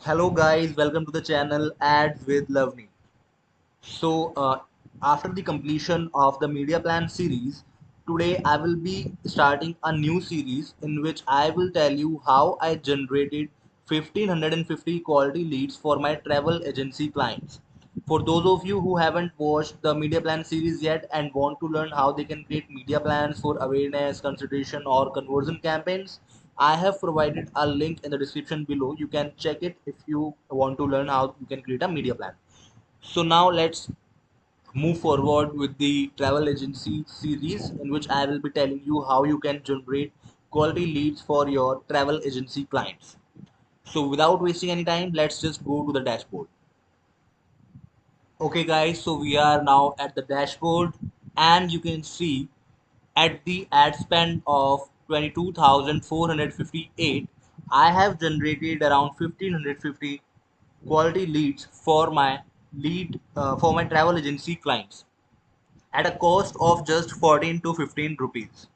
Hello guys, welcome to the channel Ads with Lovely. After the completion of the media plan series, today I will be starting a new series in which I will tell you how I generated 1550 quality leads for my travel agency clients. For those of you who haven't watched the media plan series yet and want to learn how they can create media plans for awareness, consideration, or conversion campaigns, I have provided a link in the description below. You can check it if you want to learn how you can create a media plan. So now let's move forward with the travel agency series in which I will be telling you how you can generate quality leads for your travel agency clients. So without wasting any time, let's just go to the dashboard. Okay guys, so we are now at the dashboard and you can see at the ad spend of 22,458, I have generated around 1550 quality leads for my travel agency clients at a cost of just 14 to 15 rupees.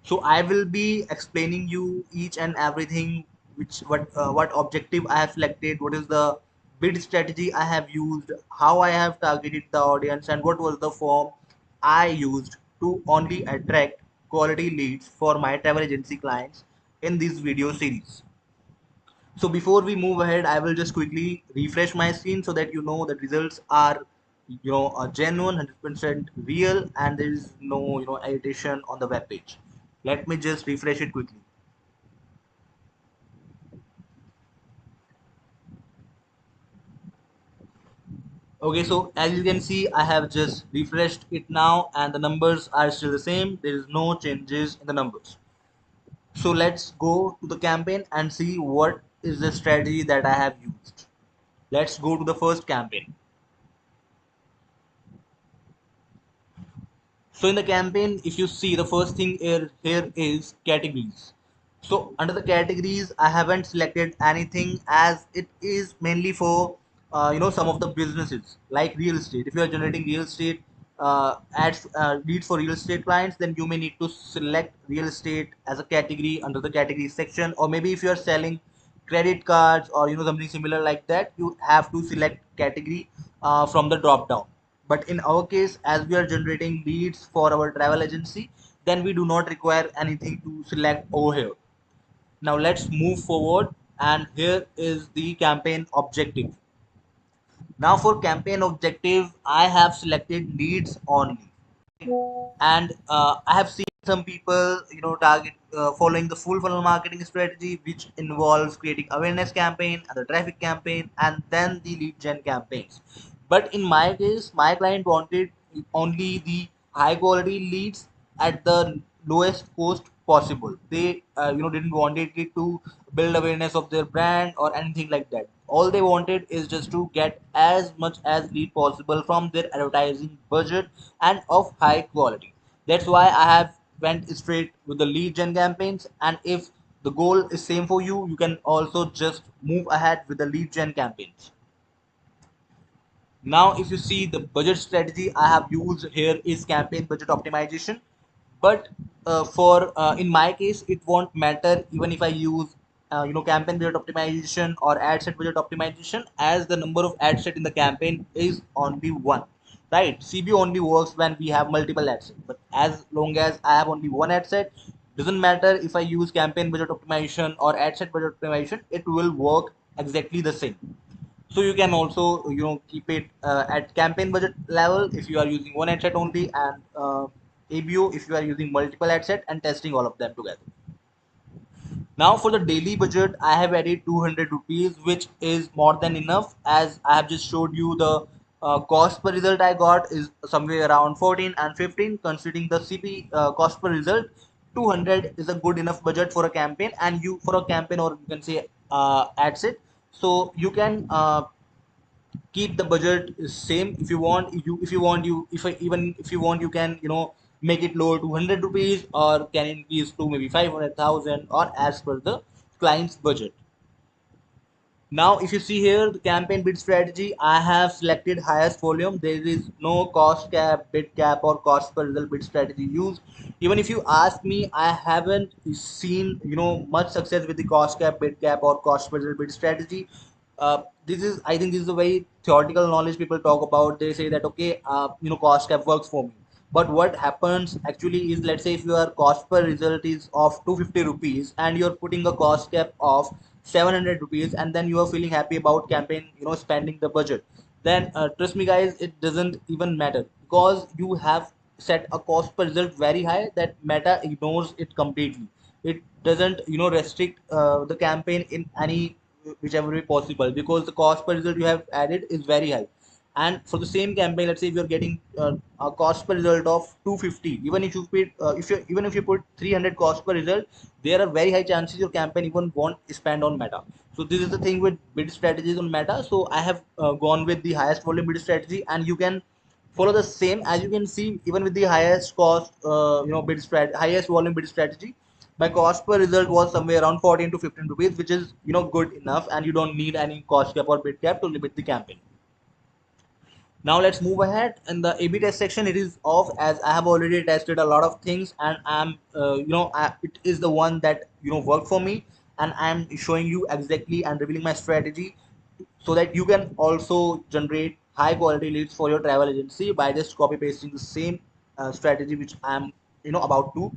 So I will be explaining you each and everything, which what objective I have selected, what is the bid strategy I have used, how I have targeted the audience, and what was the form I used to only attract quality leads for my travel agency clients in this video series. So before we move ahead, I will just quickly refresh my screen so that you know the results are a genuine 100% real and there is no editation on the web page. Let me just refresh it quickly. Okay, so as you can see, I have just refreshed it now and the numbers are still the same. There is no changes in the numbers. So let's go to the campaign and see what is the strategy that I have used. Let's go to the first campaign. So in the campaign, if you see, the first thing here is categories. So under the categories, I haven't selected anything as it is mainly for some of the businesses like real estate. If you are generating real estate ads leads for real estate clients, then you may need to select real estate as a category under the category section. Or maybe if you are selling credit cards or something similar like that, you have to select category from the drop down. But in our case, as we are generating leads for our travel agency, then we do not require anything to select over here. Now let's move forward, and here is the campaign objective. Now for campaign objective, I have selected leads only, and I have seen some people target following the full funnel marketing strategy, which involves creating awareness campaign and the traffic campaign and then the lead gen campaigns. But in my case, my client wanted only the high quality leads at the lowest cost possible. They didn't want it to build awareness of their brand or anything like that. All they wanted is just to get as much as lead possible from their advertising budget and of high quality. That's why I have went straight with the lead gen campaigns. And if the goal is same for you, you can also just move ahead with the lead gen campaigns. Now if you see, the budget strategy I have used here is campaign budget optimization. But for in my case, it won't matter even if I use campaign budget optimization or ad set budget optimization, as the number of ad set in the campaign is only one, right? CB only works when we have multiple ad set, but as long as I have only one ad set, doesn't matter if I use campaign budget optimization or ad set budget optimization, it will work exactly the same. So you can also keep it at campaign budget level if you are using one ad set only, and ABO if you are using multiple ad set and testing all of them together. Now for the daily budget, I have added 200 rupees, which is more than enough, as I have just showed you the cost per result I got is somewhere around 14 and 15. Considering the CP cost per result, 200 is a good enough budget for a campaign, and you for a campaign, or you can say ad set. So you can keep the budget same if you want. Even if you want, you can make it lower to 100 rupees, or can increase to maybe 500,000, or as per the client's budget. Now, if you see here the campaign bid strategy, I have selected highest volume. There is no cost cap, bid cap, or cost per result bid strategy used. Even if you ask me, I haven't seen much success with the cost cap, bid cap, or cost per result bid strategy. This is, I think, this is a very theoretical knowledge people talk about. They say that okay, cost cap works for me. But what happens actually is, let's say if your cost per result is of 250 rupees and you're putting a cost cap of 700 rupees, and then you are feeling happy about campaign, spending the budget, then trust me guys, it doesn't even matter, because you have set a cost per result very high that Meta ignores it completely. It doesn't restrict the campaign in any whichever way possible, because the cost per result you have added is very high. And for the same campaign, let's say if you're getting a cost per result of 250, even if you put even if you put 300 cost per result, there are very high chances your campaign even won't spend on Meta. So this is the thing with bid strategies on Meta. So I have gone with the highest volume bid strategy, and you can follow the same. As you can see, even with the highest cost bid highest volume bid strategy, my cost per result was somewhere around 14 to 15 rupees, which is good enough, and you don't need any cost cap or bid cap to limit the campaign. Now let's move ahead. In the A/B test section, it is off, as I have already tested a lot of things, and it is the one that worked for me, and I'm showing you exactly and revealing my strategy, so that you can also generate high quality leads for your travel agency by just copy pasting the same strategy which I'm about to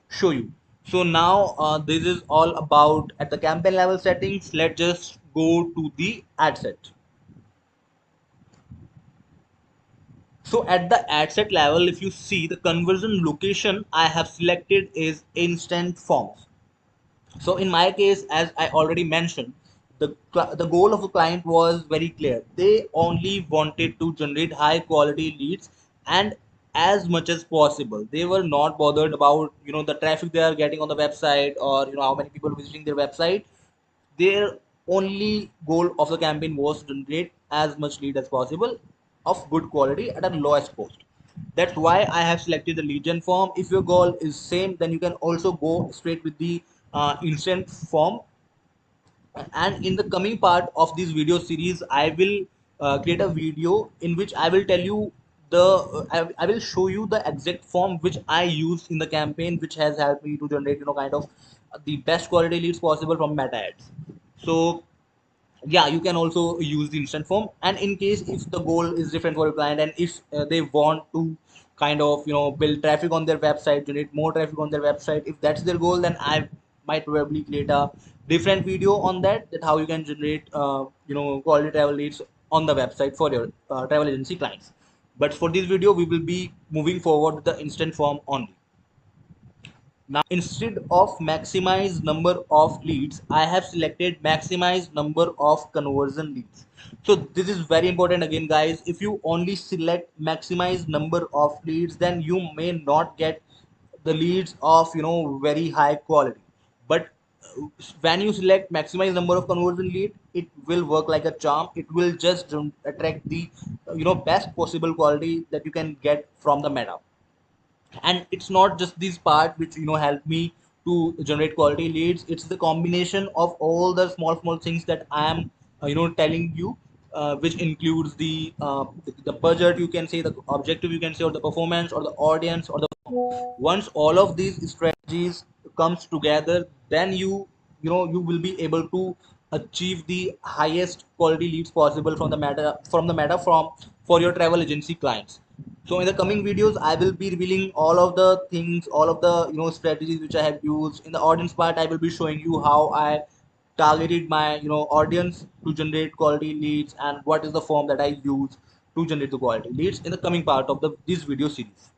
show you. So now this is all about at the campaign level settings. Let's just go to the ad set. So at the ad set level, if you see, the conversion location I have selected is instant forms. So in my case, as I already mentioned, the goal of the client was very clear. They only wanted to generate high quality leads, and as much as possible. They were not bothered about the traffic they are getting on the website, or how many people visiting their website. Their only goal of the campaign was to generate as much lead as possible of good quality at a lowest cost. That's why I have selected the lead gen form. If your goal is same, then you can also go straight with the instant form. And in the coming part of this video series, I will create a video in which I will tell you I will show you the exact form which I used in the campaign, which has helped me to generate kind of the best quality leads possible from Meta ads. So yeah, you can also use the instant form. And in case if the goal is different for a client, and if they want to kind of build traffic on their website, generate more traffic on their website, if that's their goal, then I might probably create a different video on that how you can generate quality travel leads on the website for your travel agency clients. But for this video, we will be moving forward with the instant form only. Now, instead of maximize number of leads, I have selected maximize number of conversion leads. So this is very important again, guys. If you only select maximize number of leads, then you may not get the leads of very high quality. But when you select maximize number of conversion lead, it will work like a charm. It will just attract the best possible quality that you can get from the Meta. And it's not just this part which help me to generate quality leads. It's the combination of all the small things that I am telling you, which includes the budget, you can say, the objective, you can say, or the performance, or the audience, or the once all of these strategies comes together, then you will be able to achieve the highest quality leads possible from the Meta from for your travel agency clients. So in the coming videos, I will be revealing all of the things, all of the strategies which I have used. In the audience part, I will be showing you how I targeted my audience to generate quality leads, and what is the form that I use to generate the quality leads in the coming part of the this video series.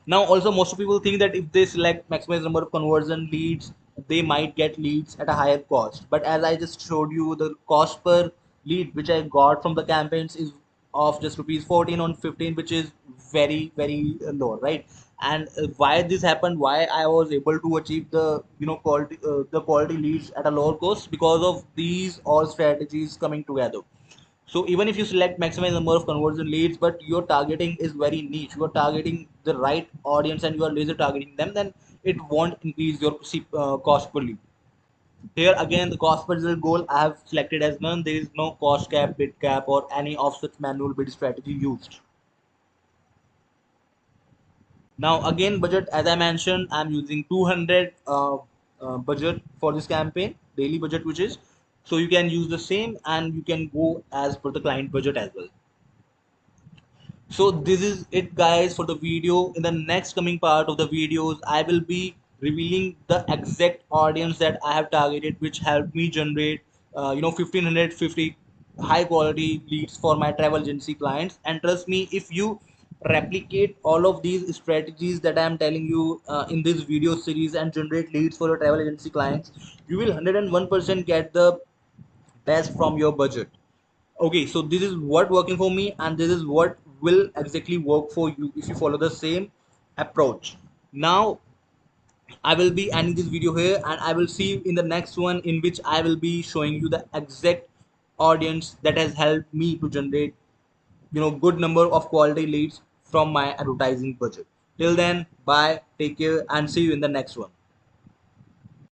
Now also, most of people think that if they select maximize number of conversion leads, they might get leads at a higher cost. But as I just showed you, the cost per lead which I got from the campaigns is of just rupees 14 on 15, which is very low, right? And why this happened, why I was able to achieve the quality leads at a lower cost, because of these all strategies coming together. So even if you select maximize number of conversion leads, but your targeting is very niche, you are targeting the right audience and you are laser targeting them, then it won't increase your cost per lead. Here again, the cost per result goal I have selected as none. There is no cost cap, bid cap, or any of such manual bid strategy used. Now again, budget, as I mentioned, I'm using 200 budget for this campaign, daily budget, which is, so you can use the same and you can go as per the client budget as well. So this is it guys for the video. In the next coming part of the videos, I will be revealing the exact audience that I have targeted, which helped me generate 1550 high quality leads for my travel agency clients. And trust me, if you replicate all of these strategies that I am telling you in this video series and generate leads for your travel agency clients, you will 101% get the best from your budget. Okay, so this is what working for me and this is what will exactly work for you if you follow the same approach. Now I will be ending this video here and I will see you in the next one, in which I will be showing you the exact audience that has helped me to generate good number of quality leads from my advertising budget. Till then, bye, take care, and see you in the next one.